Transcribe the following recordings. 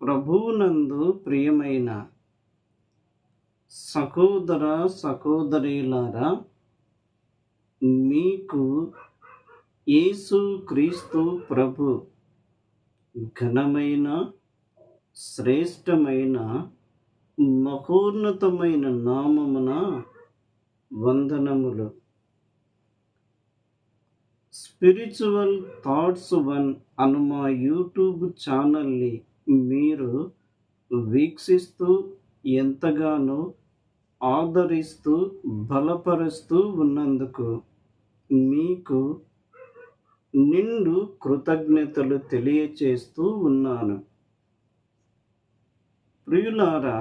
ప్రభువునందు ప్రియమైన సహోదర సహోదరీలారా, మీకు యేసు క్రీస్తు ప్రభు ఘనమైన, శ్రేష్టమైన, మహోన్నతమైన నామమున వందనములు. స్పిరిచువల్ థాట్స్ వన్ అను మా యూట్యూబ్ ఛానల్ని మీరు వీక్షిస్తూ ఎంతగానో ఆదరిస్తూ బలపరుస్తూ ఉన్నందుకు మీకు నిండు కృతజ్ఞతలు తెలియచేస్తూ ఉన్నాను. ప్రియులారా,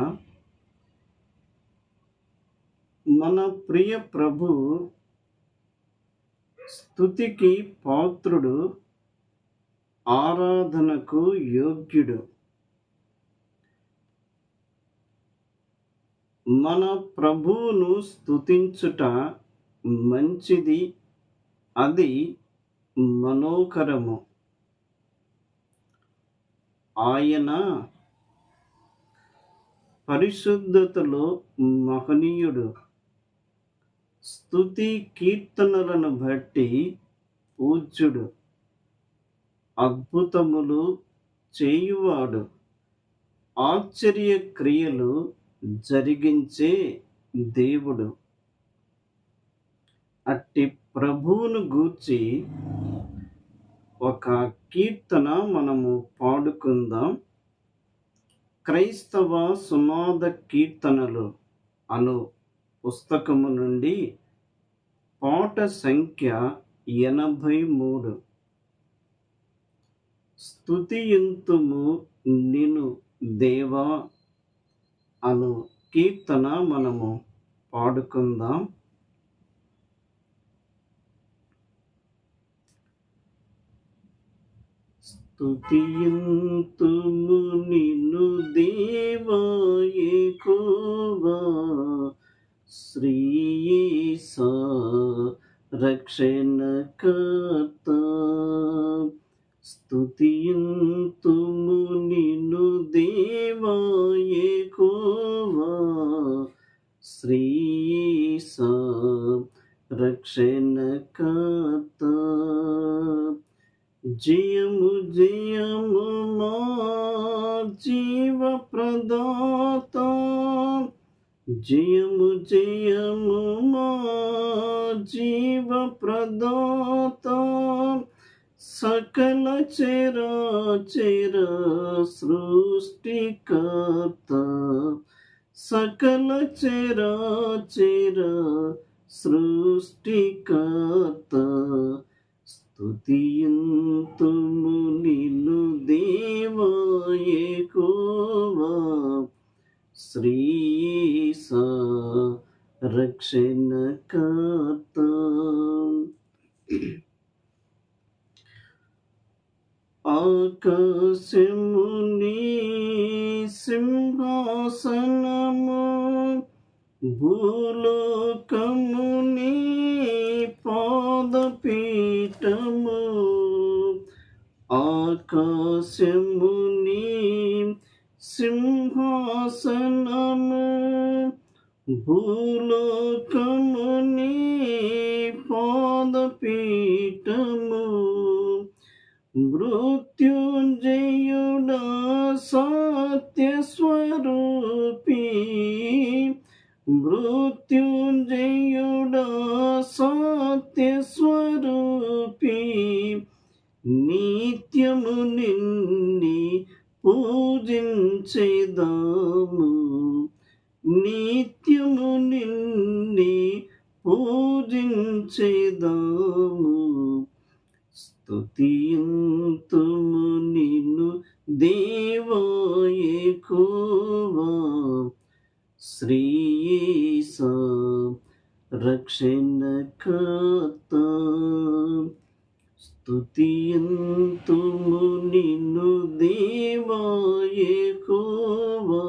మన ప్రియ ప్రభు స్తుతికి పాత్రుడు, ఆరాధనకు యోగ్యుడు. మన ప్రభువును స్తుతించుట మంచిది, అది మనోకరము. ఆయన పరిశుద్ధతలో మహనీయుడు. స్తుతి కీర్తనలను బట్టి పూజ్యుడు. అద్భుతములు చేయువాడు. ఆశ్చర్య క్రియలు జరిగించే దేవుడు. అట్టి ప్రభువును గూర్చి ఒక కీర్తన మనము పాడుకుందాం. క్రైస్తవ సునాద కీర్తనలు అను పుస్తకము నుండి పాట సంఖ్య 83. స్తుతియింతుము నిన్ను దేవా అను కీర్తన మనము పాడుకుందాం. స్తుతియింతుము నిన్ను దేవా యెహోవా, శ్రీ యేసు రక్షణకర్త. స్తుతియింతుము నిన్ను దేవా యెహోవా, శ్రీ యేసు రక్షణకర్త. జయము జయము మా జీవ ప్రదాత, జయము జయము మా జీవ ప్రదాత. సకల చరాచర సృష్టికర్త, సకల చరాచర సృష్టికర్త. స్తుతియింతుము నిన్ను దేవా యెహోవా, శ్రీ యేసు రక్షణకర్త. ఆకాశము నీ సింహాసనము, భూలోకము నీ పాదపీఠము. ఆకాశము నీ సింహాసనము, భూలోకము నీ పాదపీఠము. మృత్యుంజయుడా సత్యస్వరూపీ, మృత్యుంజయుడా సత్యస్వరూపీ. నిత్యము నిన్ని పూజించెదము, నిత్యము నిన్ని పూజించెదము. స్తుతియింతుము నిన్ను దేవా యెహోవా, శ్రీ యేసు రక్షణకర్త. స్తుతియింతుము నిన్ను దేవా యెహోవా,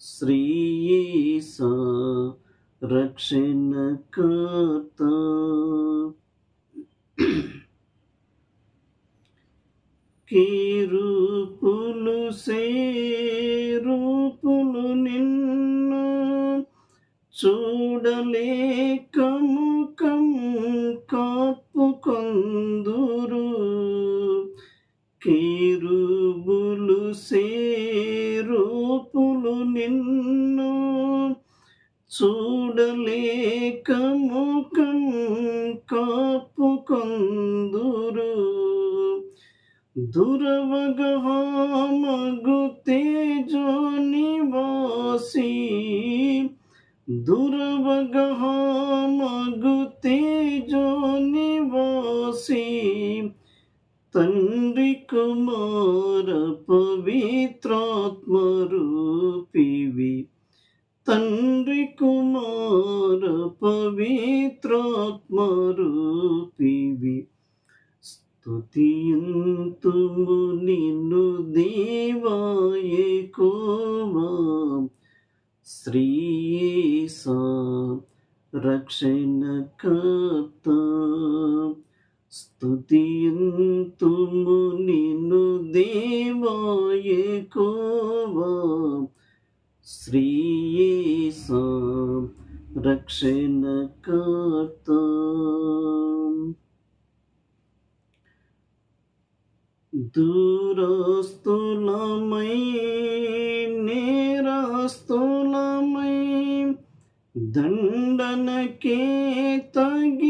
శ్రీ యేసు రక్షణకర్త. కీరూపులు సేరూపులు నిన్ను చూడలేక ముఖం కప్పుకొందురు. కీరూబులు సేరూపులు నిన్ను చూడలేక ముఖం కప్పుకొందురు. దురవగాహమగు తేజో నివాసి, దురవగాహమగు తేజో నివాసి, తండ్రి కుమార పవిత్రాత్మ రూపివి, తండ్రి కుమార పవిత్రాత్మ రూపివి. స్తుతియంతుము నిన్ను దేవా యెహోవా, శ్రీ యేసా రక్షణకర్త. స్తుతియంతుము నిన్ను దేవా యెహోవా, శ్రీ యేసా రక్షణకర్త. దూరస్తులమై నేరస్తులమై దండనకే తగియుంటిమి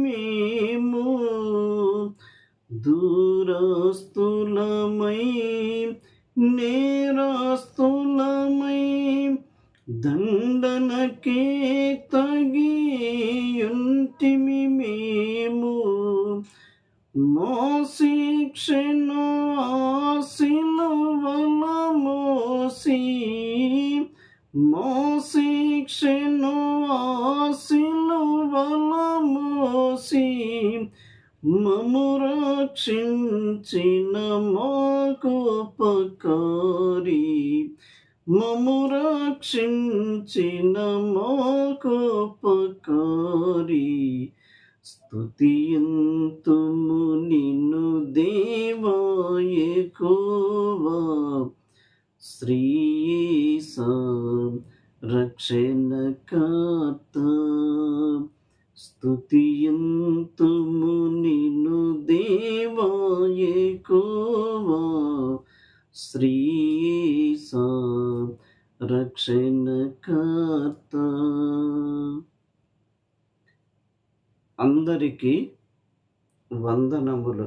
మేము. దూరస్తులమై నేరస్తులమై దండనకే తగియుంటిమి మేము. మా శిక్షను సిలువల మోసి, మా శిక్షను సిలువల మోసి, మమ్ము రక్షించిన మా గొప్పకారి, మమ్ము రక్షించిన మా గొప్పకారి. స్తుతియంతుము నిన్ను దేవా యెహోవా, శ్రీ యేసా రక్షణకర్త. స్తుతియంతుము నిన్ను దేవా యెహోవా, శ్రీ యేసా రక్షణకర్త. అందరికీ వందనములు.